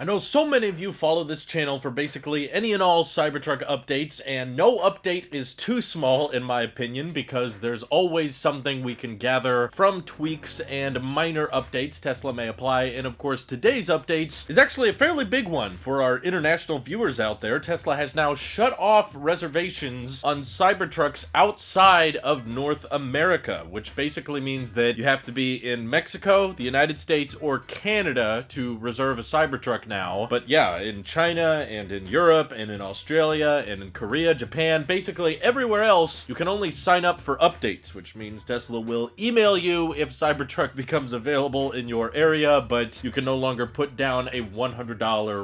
I know so many of you follow this channel for basically any and all Cybertruck updates, and no update is too small in my opinion because there's always something we can gather from tweaks and minor updates Tesla may apply, and of course today's updates is actually a fairly big one for our international viewers out there. Tesla has now shut off reservations on Cybertrucks outside of North America, which basically means that you have to be in Mexico, the United States, or Canada to reserve a Cybertruck now. But yeah, in China and in Europe and in Australia and in Korea, Japan, basically everywhere else, you can only sign up for updates, which means Tesla will email you if Cybertruck becomes available in your area, but you can no longer put down a $100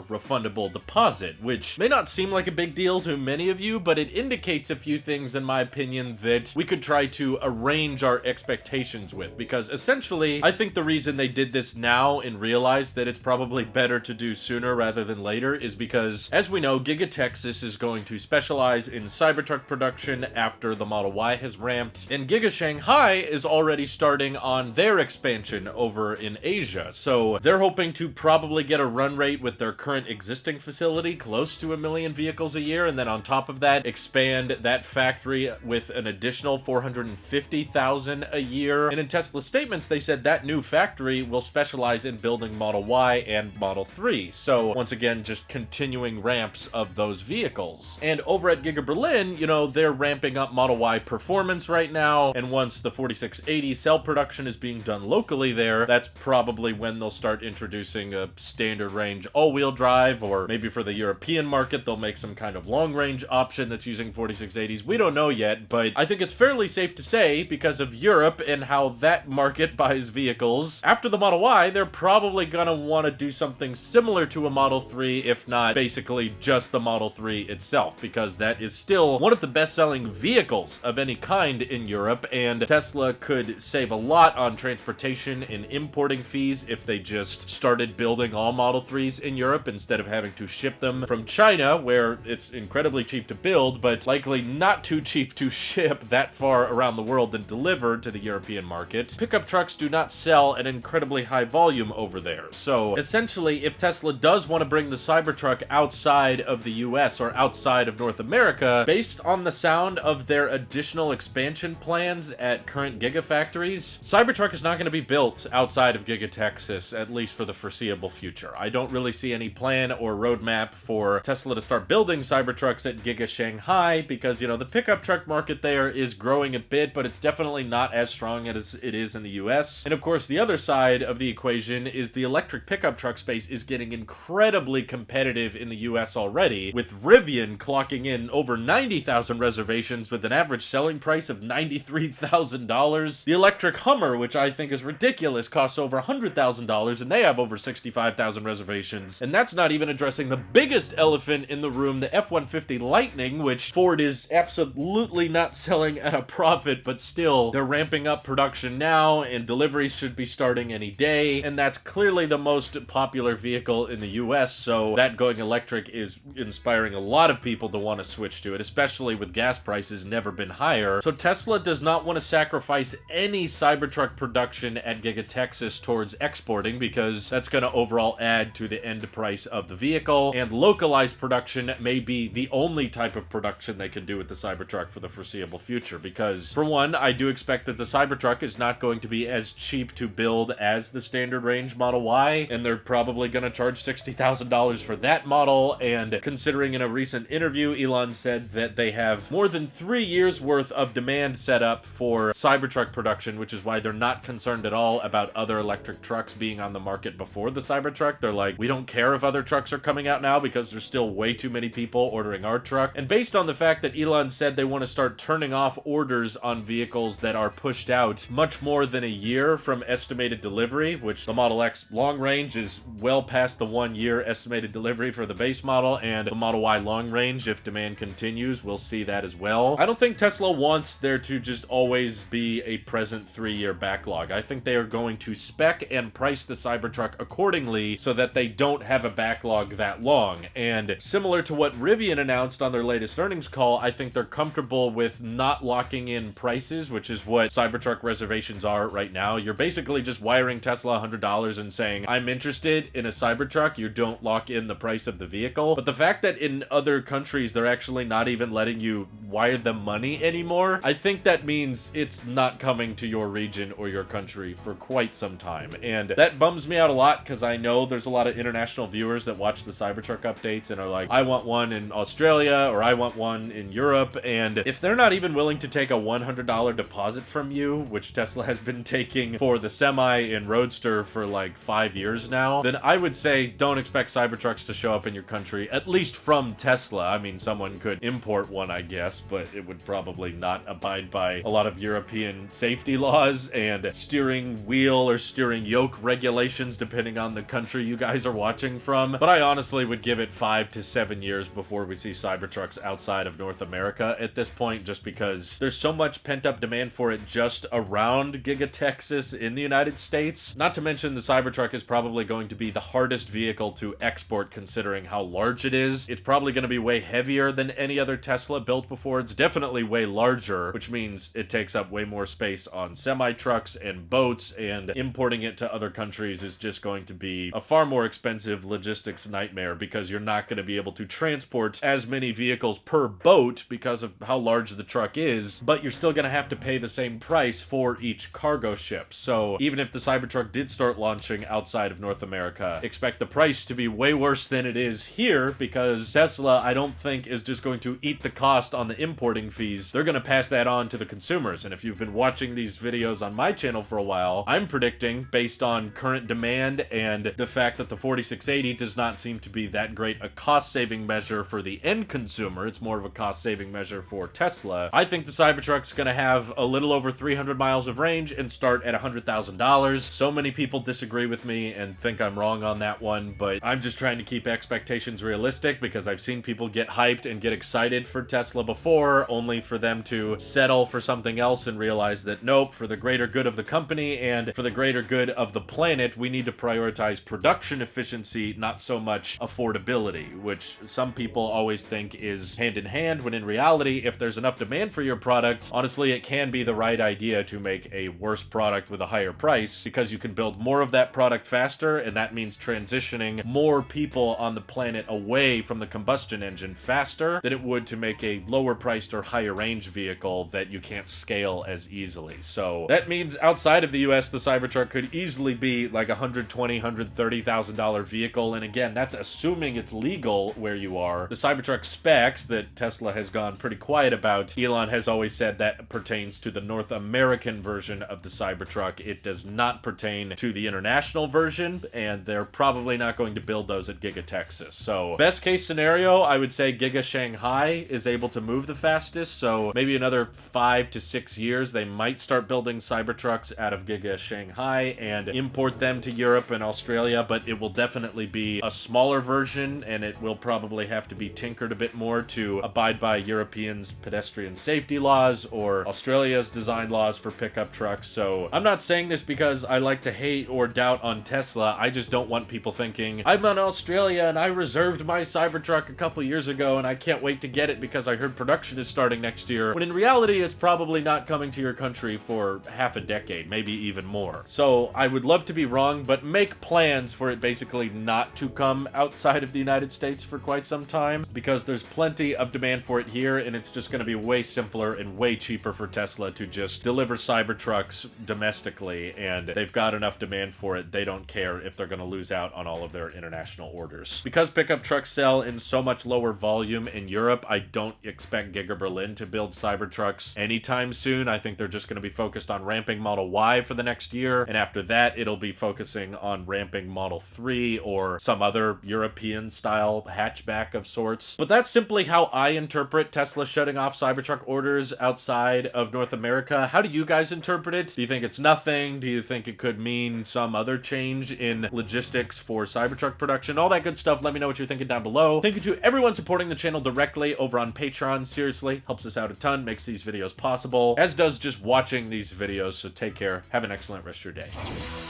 refundable deposit, which may not seem like a big deal to many of you, but it indicates a few things in my opinion that we could try to arrange our expectations with, because essentially I think the reason they did this now and realized that it's probably better to do sooner rather than later is because, as we know, Giga Texas is going to specialize in Cybertruck production after the Model Y has ramped, and Giga Shanghai is already starting on their expansion over in Asia. So they're hoping to probably get a run rate with their current existing facility close to 1 million vehicles a year, and then on top of that, expand that factory with an additional 450,000 a year. And in Tesla's statements, they said that new factory will specialize in building Model Y and Model 3. So once again, just continuing ramps of those vehicles. And over at Giga Berlin, you know, they're ramping up Model Y performance right now, and once the 4680 cell production is being done locally there, that's probably when they'll start introducing a standard range all-wheel drive, or maybe for the European market they'll make some kind of long-range option that's using 4680s. We don't know yet, but I think it's fairly safe to say, because of Europe and how that market buys vehicles, after the Model Y, they're probably gonna want to do something similar to a Model 3, if not basically just the Model 3 itself, because that is still one of the best-selling vehicles of any kind in Europe, and Tesla could save a lot on transportation and importing fees if they just started building all Model 3s in Europe instead of having to ship them from China, where it's incredibly cheap to build, but likely not too cheap to ship that far around the world and deliver to the European market. Pickup trucks do not sell at incredibly high volume over there, so essentially if Tesla does want to bring the Cybertruck outside of the US or outside of North America, based on the sound of their additional expansion plans at current Gigafactories, Cybertruck is not going to be built outside of Giga Texas, at least for the foreseeable future. I don't really see any plan or roadmap for Tesla to start building Cybertrucks at Giga Shanghai because, you know, the pickup truck market there is growing a bit, but it's definitely not as strong as it is in the US. And of course, the other side of the equation is the electric pickup truck space is getting incredibly competitive in the US already, with Rivian clocking in over 90,000 reservations with an average selling price of $93,000. The electric Hummer, which I think is ridiculous, costs over $100,000 and they have over 65,000 reservations. And that's not even addressing the biggest elephant in the room, the F-150 Lightning, which Ford is absolutely not selling at a profit, but still, they're ramping up production now and deliveries should be starting any day, and that's clearly the most popular vehicle in the US, so that going electric is inspiring a lot of people to want to switch to it, especially with gas prices never been higher. So Tesla does not want to sacrifice any Cybertruck production at Giga Texas towards exporting, because that's going to overall add to the end price of the vehicle, and localized production may be the only type of production they can do with the Cybertruck for the foreseeable future, because for one, I do expect that the Cybertruck is not going to be as cheap to build as the standard range Model Y, and they're probably going to charge $60,000 for that model. And considering in a recent interview, Elon said that they have more than 3 years worth of demand set up for Cybertruck production, which is why they're not concerned at all about other electric trucks being on the market before the Cybertruck. They're like, we don't care if other trucks are coming out now because there's still way too many people ordering our truck. And based on the fact that Elon said they want to start turning off orders on vehicles that are pushed out much more than a year from estimated delivery, which the Model X long range is well past the 1 year estimated delivery for the base model, and the Model Y long range, if demand continues, we'll see that as well. I don't think Tesla wants there to just always be a present 3-year backlog. I think they are going to spec and price the Cybertruck accordingly so that they don't have a backlog that long. And similar to what Rivian announced on their latest earnings call, I think they're comfortable with not locking in prices, which is what Cybertruck reservations are right now. You're basically just wiring Tesla $100 and saying, I'm interested in a Cybertruck Cybertruck, you don't lock in the price of the vehicle. But the fact that in other countries they're actually not even letting you wire them money anymore, I think that means it's not coming to your region or your country for quite some time. And that bums me out a lot because I know there's a lot of international viewers that watch the Cybertruck updates and are like, I want one in Australia or I want one in Europe. And if they're not even willing to take a $100 deposit from you, which Tesla has been taking for the Semi and Roadster for like 5 years now, then I would say don't expect Cybertrucks to show up in your country, at least from Tesla. I mean, someone could import one, I guess, but it would probably not abide by a lot of European safety laws and steering wheel or steering yoke regulations, depending on the country you guys are watching from. But I honestly would give it 5 to 7 years before we see Cybertrucks outside of North America at this point, just because there's so much pent-up demand for it just around Giga Texas in the United States. Not to mention the Cybertruck is probably going to be the hardest vehicle to export considering how large it is. It's probably going to be way heavier than any other Tesla built before. It's definitely way larger, which means it takes up way more space on semi-trucks and boats, and importing it to other countries is just going to be a far more expensive logistics nightmare because you're not going to be able to transport as many vehicles per boat because of how large the truck is, but you're still going to have to pay the same price for each cargo ship. So even if the Cybertruck did start launching outside of North America, expect the price to be way worse than it is here because Tesla, I don't think, is just going to eat the cost on the importing fees. They're going to pass that on to the consumers. And if you've been watching these videos on my channel for a while, I'm predicting, based on current demand and the fact that the 4680 does not seem to be that great a cost-saving measure for the end consumer, it's more of a cost-saving measure for Tesla, I think the Cybertruck's going to have a little over 300 miles of range and start at $100,000. So many people disagree with me and think I'm wrong on that one, but I'm just trying to keep expectations realistic because I've seen people get hyped and get excited for Tesla before, only for them to settle for something else and realize that nope, for the greater good of the company and for the greater good of the planet, we need to prioritize production efficiency, not so much affordability, which some people always think is hand in hand, when in reality, if there's enough demand for your product, honestly, it can be the right idea to make a worse product with a higher price because you can build more of that product faster, and that means transitioning more people on the planet away from the combustion engine faster than it would to make a lower priced or higher range vehicle that you can't scale as easily. So that means outside of the US, the Cybertruck could easily be like a $120,000, $130,000 vehicle. And again, that's assuming it's legal where you are. The Cybertruck specs that Tesla has gone pretty quiet about, Elon has always said that pertains to the North American version of the Cybertruck. It does not pertain to the international version, and they're probably not going to build those at Giga Texas. So best case scenario, I would say Giga Shanghai is able to move the fastest. So maybe another 5 to 6 years, they might start building Cybertrucks out of Giga Shanghai and import them to Europe and Australia, but it will definitely be a smaller version, and it will probably have to be tinkered a bit more to abide by Europeans' pedestrian safety laws or Australia's design laws for pickup trucks. So I'm not saying this because I like to hate or doubt on Tesla. I just don't want people thinking, I'm in Australia and I reserved my Cybertruck a couple years ago and I can't wait to get it because I heard production is starting next year, when in reality it's probably not coming to your country for half a decade, maybe even more. So I would love to be wrong, but make plans for it basically not to come outside of the United States for quite some time, because there's plenty of demand for it here, and it's just going to be way simpler and way cheaper for Tesla to just deliver Cybertrucks domestically, and they've got enough demand for it, they don't care if they're going to lose out on all of their international orders. Because pickup trucks sell in so much lower volume in Europe, I don't expect Giga Berlin to build Cybertrucks anytime soon. I think they're just going to be focused on ramping Model Y for the next year, and after that it'll be focusing on ramping Model 3 or some other European style hatchback of sorts. But that's simply how I interpret Tesla shutting off Cybertruck orders outside of North America. How do you guys interpret it? Do you think it's nothing? Do you think it could mean some other change in logistics for Cybertruck production? All that good stuff. Let me know what you're thinking down below. Thank you to everyone supporting the channel directly over on Patreon. Seriously, helps us out a ton, makes these videos possible, as does just watching these videos. So take care. Have an excellent rest of your day.